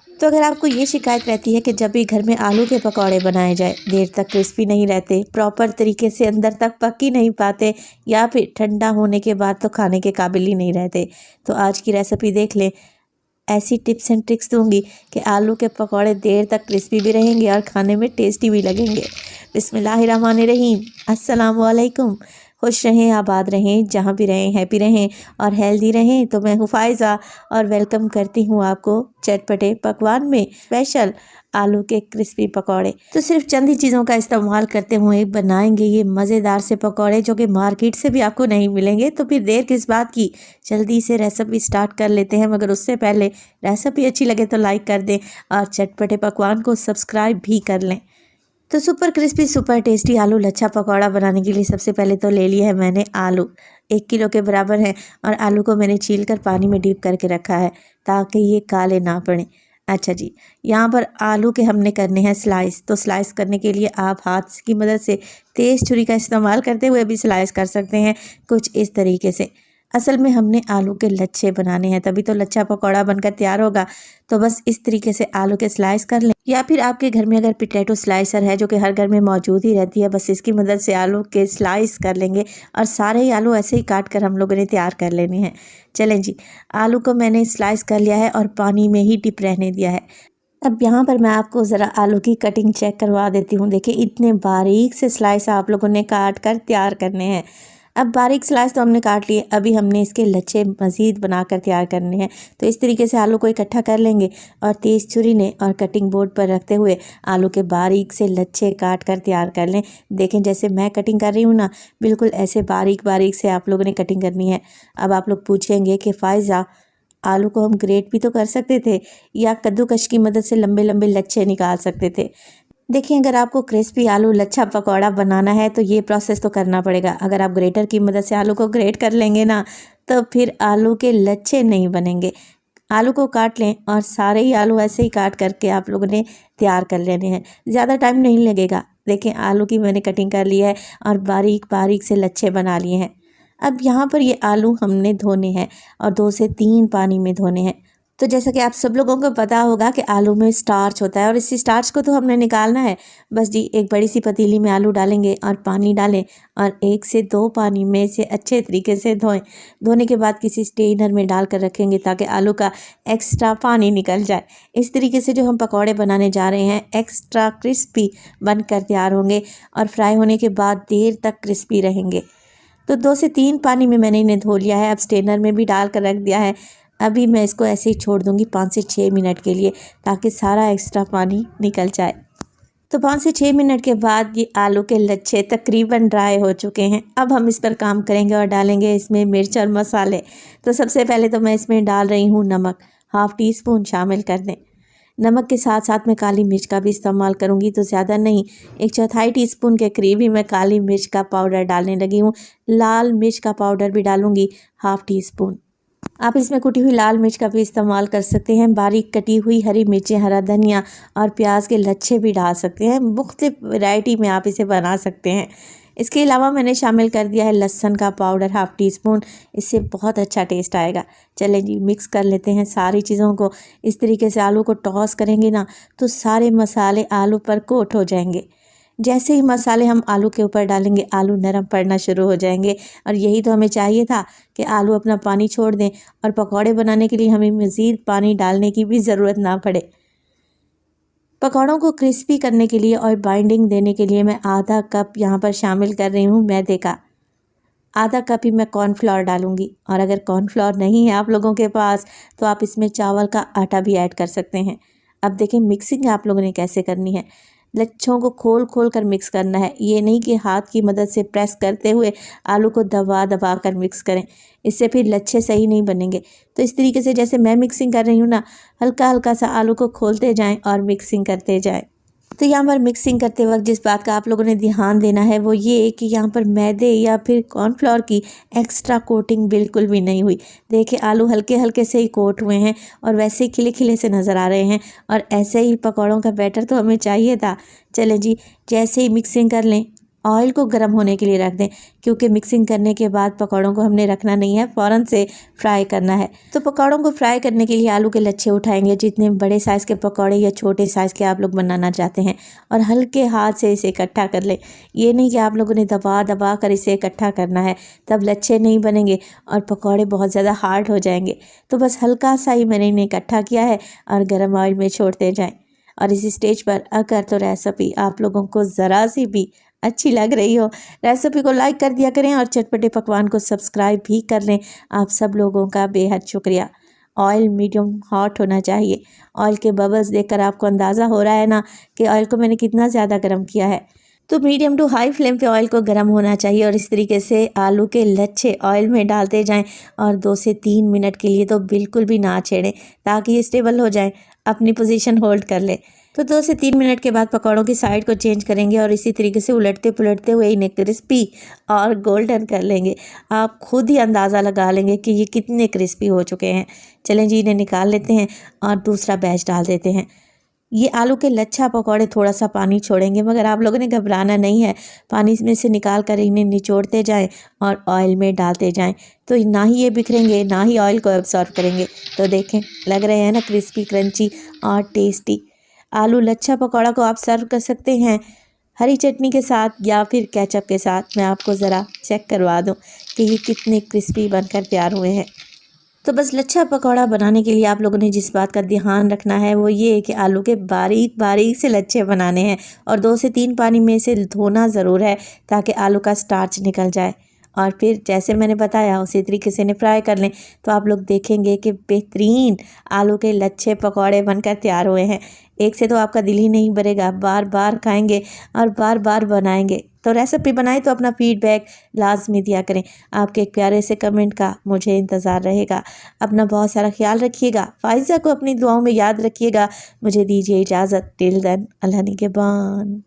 तो अगर आपको ये शिकायत रहती है कि जब भी घर में आलू के पकौड़े बनाए जाए देर तक क्रिस्पी नहीं रहते, प्रॉपर तरीके से अंदर तक पक ही नहीं पाते, या फिर ठंडा होने के बाद तो खाने के काबिल ही नहीं रहते, तो आज की रेसिपी देख लें। ऐसी टिप्स एंड ट्रिक्स दूंगी कि आलू के पकौड़े देर तक क्रिस्पी भी रहेंगे और खाने में टेस्टी भी लगेंगे। बिस्मिल्लाहिर्रहमानिर्रहीम। अस्सलाम वालेकुम। खुश रहें, आबाद रहें, जहाँ भी रहें हैप्पी रहें और हेल्दी रहें। तो मैं हूँ फ़ायज़ा और वेलकम करती हूँ आपको चटपटे पकवान में स्पेशल आलू के क्रिस्पी पकौड़े। तो सिर्फ चंद ही चीज़ों का इस्तेमाल करते हुए बनाएंगे ये मज़ेदार से पकौड़े, जो कि मार्केट से भी आपको नहीं मिलेंगे। तो फिर देर किस बात की, जल्दी से रेसिपी स्टार्ट कर लेते हैं। मगर उससे पहले रेसिपी अच्छी लगे तो लाइक कर दें और चटपटे पकवान को सब्सक्राइब भी कर लें। तो सुपर क्रिस्पी सुपर टेस्टी आलू लच्छा पकौड़ा बनाने के लिए सबसे पहले तो ले लिया है मैंने आलू, 1 किलो के बराबर है। और आलू को मैंने छील कर पानी में डीप करके रखा है ताकि ये काले ना पड़े। अच्छा जी, यहाँ पर आलू के हमने करने हैं स्लाइस। तो स्लाइस करने के लिए आप हाथ की मदद से तेज़ छुरी का इस्तेमाल करते हुए भी स्लाइस कर सकते हैं, कुछ इस तरीके से। असल में हमने आलू के लच्छे बनाने हैं, तभी तो लच्छा पकौड़ा बनकर तैयार होगा। तो बस इस तरीके से आलू के स्लाइस कर लें, या फिर आपके घर में अगर पोटैटो स्लाइसर है, जो कि हर घर में मौजूद ही रहती है, बस इसकी मदद से आलू के स्लाइस कर लेंगे। और सारे ही आलू ऐसे ही काट कर हम लोगों ने तैयार कर लेने हैं। चलें जी, आलू को मैंने स्लाइस कर लिया है और पानी में ही डिप रहने दिया है। अब यहाँ पर मैं आपको ज़रा आलू की कटिंग चेक करवा देती हूँ। देखिए, इतने बारीक से स्लाइस आप लोगों ने काट कर तैयार करने हैं। अब बारीक स्लाइस तो हमने काट लिए, अभी हमने इसके लच्छे मज़ीद बनाकर तैयार करने हैं। तो इस तरीके से आलू को इकट्ठा कर लेंगे और तेज़ छुरी ने और कटिंग बोर्ड पर रखते हुए आलू के बारीक से लच्छे काट कर तैयार कर लें। देखें, जैसे मैं कटिंग कर रही हूँ ना, बिल्कुल ऐसे बारीक बारीक से आप लोगों ने कटिंग करनी है। अब आप लोग पूछेंगे कि फ़ायज़ा, आलू को हम ग्रेट भी तो कर सकते थे, या कद्दूकश की मदद से लंबे लंबे लच्छे निकाल सकते थे। देखिए, अगर आपको क्रिस्पी आलू लच्छा पकौड़ा बनाना है तो ये प्रोसेस तो करना पड़ेगा। अगर आप ग्रेटर की मदद से आलू को ग्रेट कर लेंगे ना, तो फिर आलू के लच्छे नहीं बनेंगे। आलू को काट लें और सारे ही आलू ऐसे ही काट करके आप लोगों ने तैयार कर लेने हैं, ज़्यादा टाइम नहीं लगेगा। देखें, आलू की मैंने कटिंग कर ली है और बारीक बारीक से लच्छे बना लिए हैं। अब यहाँ पर ये आलू हमने धोने हैं और 2 से 3 पानी में धोने हैं। तो जैसा कि आप सब लोगों को पता होगा कि आलू में स्टार्च होता है और इसी स्टार्च को तो हमने निकालना है। बस जी, एक बड़ी सी पतीली में आलू डालेंगे और पानी डालें और 1 से 2 पानी में से अच्छे तरीके से धोएं। धोने के बाद किसी स्ट्रेनर में डाल कर रखेंगे ताकि आलू का एक्स्ट्रा पानी निकल जाए। इस तरीके से जो हम पकौड़े बनाने जा रहे हैं एक्स्ट्रा क्रिस्पी बनकर तैयार होंगे और फ्राई होने के बाद देर तक क्रिस्पी रहेंगे। तो 2 से 3 पानी में मैंने इन्हें धो लिया है, अब स्ट्रेनर में भी डाल कर रख दिया है। अभी मैं इसको ऐसे ही छोड़ दूंगी 5 से 6 मिनट के लिए, ताकि सारा एक्स्ट्रा पानी निकल जाए। तो 5 से 6 मिनट के बाद ये आलू के लच्छे तकरीबन ड्राई हो चुके हैं। अब हम इस पर काम करेंगे और डालेंगे इसमें मिर्च और मसाले। तो सबसे पहले तो मैं इसमें डाल रही हूँ नमक, ½ टी स्पून शामिल कर दें। नमक के साथ साथ मैं काली मिर्च का भी इस्तेमाल करूँगी, तो ज़्यादा नहीं, 1/4 टीस्पून के करीब ही मैं काली मिर्च का पाउडर डालने लगी हूँ। लाल मिर्च का पाउडर भी डालूँगी ½ टी स्पून। आप इसमें कुटी हुई लाल मिर्च का भी इस्तेमाल कर सकते हैं। बारीक कटी हुई हरी मिर्चें, हरा धनिया और प्याज के लच्छे भी डाल सकते हैं। मुख्तलिफ वैरायटी में आप इसे बना सकते हैं। इसके अलावा मैंने शामिल कर दिया है लहसुन का पाउडर ½ टी स्पून, इससे बहुत अच्छा टेस्ट आएगा। चलें जी, मिक्स कर लेते हैं सारी चीज़ों को। इस तरीके से आलू को टॉस करेंगे ना, तो सारे मसाले आलू पर कोट हो जाएंगे। जैसे ही मसाले हम आलू के ऊपर डालेंगे, आलू नरम पड़ना शुरू हो जाएंगे। और यही तो हमें चाहिए था कि आलू अपना पानी छोड़ दें और पकौड़े बनाने के लिए हमें मज़ीद पानी डालने की भी ज़रूरत ना पड़े। पकौड़ों को क्रिस्पी करने के लिए और बाइंडिंग देने के लिए मैं ½ कप यहाँ पर शामिल कर रही हूँ मैदे का। ½ कप ही मैं कॉर्नफ्लोर डालूँगी, और अगर कॉर्नफ्लोर नहीं है आप लोगों के पास तो आप इसमें चावल का आटा भी ऐड कर सकते हैं। अब देखें, मिक्सिंग आप लोगों ने कैसे करनी है। लच्छों को खोल खोल कर मिक्स करना है, ये नहीं कि हाथ की मदद से प्रेस करते हुए आलू को दबा दबा कर मिक्स करें, इससे फिर लच्छे सही नहीं बनेंगे। तो इस तरीके से जैसे मैं मिक्सिंग कर रही हूँ ना, हल्का हल्का सा आलू को खोलते जाएं और मिक्सिंग करते जाएं। तो यहाँ पर मिक्सिंग करते वक्त जिस बात का आप लोगों ने ध्यान देना है वो ये कि यहाँ पर मैदे या फिर कॉर्नफ्लोर की एक्स्ट्रा कोटिंग बिल्कुल भी नहीं हुई। देखिए, आलू हल्के हल्के से ही कोट हुए हैं और वैसे ही खिले खिले से नज़र आ रहे हैं, और ऐसे ही पकौड़ों का बैटर तो हमें चाहिए था। चलें जी, जैसे ही मिक्सिंग कर लें ऑयल को गर्म होने के लिए रख दें, क्योंकि मिक्सिंग करने के बाद पकौड़ों को हमने रखना नहीं है, फ़ौरन से फ्राई करना है। तो पकौड़ों को फ्राई करने के लिए आलू के लच्छे उठाएंगे, जितने बड़े साइज़ के पकौड़े या छोटे साइज़ के आप लोग बनाना चाहते हैं, और हल्के हाथ से इसे इकट्ठा कर लें। ये नहीं कि आप लोगों ने दबा दबा कर इसे इकट्ठा करना है, तब लच्छे नहीं बनेंगे और पकौड़े बहुत ज़्यादा हार्ड हो जाएंगे। तो बस हल्का सा ही मैंने इन्हें इकट्ठा किया है और गर्म ऑयल में छोड़ते जाएँ। और इसी स्टेज पर अगर तो रेसिपी आप लोगों को ज़रा सी भी अच्छी लग रही हो, रेसिपी को लाइक कर दिया करें और चटपटे पकवान को सब्सक्राइब भी कर लें। आप सब लोगों का बेहद शुक्रिया। ऑयल मीडियम हॉट होना चाहिए। ऑयल के बबल्स देखकर आपको अंदाज़ा हो रहा है ना कि ऑयल को मैंने कितना ज़्यादा गर्म किया है। तो मीडियम टू हाई फ्लेम पे ऑयल को गर्म होना चाहिए और इस तरीके से आलू के लच्छे ऑयल में डालते जाएं और 2 से 3 मिनट के लिए तो बिल्कुल भी ना छेड़ें, ताकि ये स्टेबल हो जाएं, अपनी पोजीशन होल्ड कर ले। तो 2 से 3 मिनट के बाद पकौड़ों की साइड को चेंज करेंगे और इसी तरीके से उलटते पुलटते हुए इन्हें क्रिस्पी और गोल्डन कर लेंगे। आप खुद ही अंदाज़ा लगा लेंगे कि ये कितने क्रिस्पी हो चुके हैं। चलें जी, इन्हें निकाल लेते हैं और दूसरा बैच डाल देते हैं। ये आलू के लच्छा पकौड़े थोड़ा सा पानी छोड़ेंगे, मगर आप लोगों ने घबराना नहीं है। पानी में से निकाल कर इन्हें निचोड़ते जाएं और ऑयल में डालते जाएं, तो ना ही ये बिखरेंगे ना ही ऑयल को एब्सॉर्ब करेंगे। तो देखें, लग रहे हैं ना क्रिस्पी, क्रंची और टेस्टी। आलू लच्छा पकौड़ा को आप सर्व कर सकते हैं हरी चटनी के साथ या फिर केचप के साथ। मैं आपको ज़रा चेक करवा दूँ कि ये कितने क्रिस्पी बनकर तैयार हुए हैं। तो बस लच्छा पकौड़ा बनाने के लिए आप लोगों ने जिस बात का ध्यान रखना है वो ये है कि आलू के बारीक बारीक से लच्छे बनाने हैं और 2 से 3 पानी में से धोना ज़रूर है, ताकि आलू का स्टार्च निकल जाए। और फिर जैसे मैंने बताया उसी तरीके से इन्हें फ्राई कर लें, तो आप लोग देखेंगे कि बेहतरीन आलू के लच्छे पकौड़े बनकर तैयार हुए हैं। एक से तो आपका दिल ही नहीं भरेगा, बार बार खाएंगे और बार बार बनाएंगे। तो रेसिपी बनाए तो अपना फीडबैक लाजमी दिया करें। आपके एक प्यारे से कमेंट का मुझे इंतज़ार रहेगा। अपना बहुत सारा ख्याल रखिएगा। फ़ाइज़ा को अपनी दुआओं में याद रखिएगा। मुझे दीजिए इजाज़त। टिल देन, अल्लाह निगहबान।